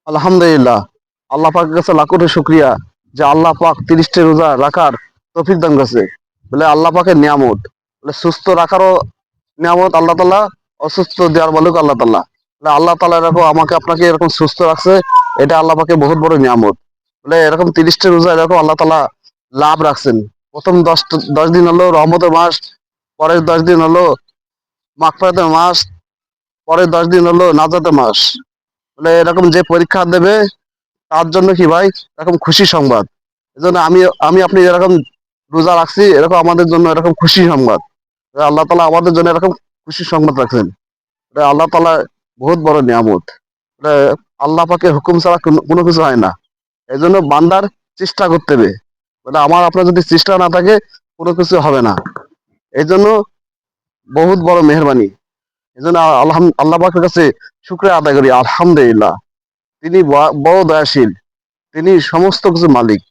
আলহামদুলিল্লাহ, আল্লাহ পাকের কাছে লাখ কোটি শুক্রিয়া যে আল্লাহ পাক 30টি রোজা রাখার তৌফিক দান করেছে। বলে আল্লাহ পাকের নিয়ামত, বলে সুস্থ রাখারও নিয়ামত আল্লাহ তাআলা, অসুস্থ দেওয়ার মালিক আল্লাহ তাআলা। বলে আল্লাহ তাআলা এরকম আমাকে আপনাকে এরকম সুস্থ রাখছে, এটা আল্লাহ পাকের বহুত বড় নিয়ামত। বলে এরকম 30টি রোজা এরকম আল্লাহ তাআলা লাভ রাখছেন। প্রথম 10 দিন হলো রহমতের মাস, পরের 10 দিন হলো মাগফিরাতের মাস, পরের 10 দিন হলো নাজাতের মাস। বলে এরকম যে পরীক্ষা দেবে তার জন্য কি ভাই এরকম খুশি সংবাদ। এজন্য আমি আমি আপনি এরকম রোজা রাখছি, এরকম আমাদের জন্য এরকম খুশি সংবাদ। আল্লাহ তাআলা আমাদের জন্য এরকম খুশি সংবাদ রাখছেন। এটা আল্লাহ তাআলা বহুত বড় নিয়ামত। এটা আল্লাহ পাকের হুকুম ছাড়া কোনো কিছু হয় না। এই জন্য বান্দার চেষ্টা করতে হবে। মানে আমার আপনার যদি চেষ্টা না থাকে কোনো কিছু হবে না। এই জন্য বহুত বড় মেহরবানি। এই জন্য আল্লাহ পাকের কাছে শুকরিয়া আদায় করি, আলহামদুলিল্লাহ। তিনি বড় দয়াশীল, তিনি সমস্ত কিছু মালিক।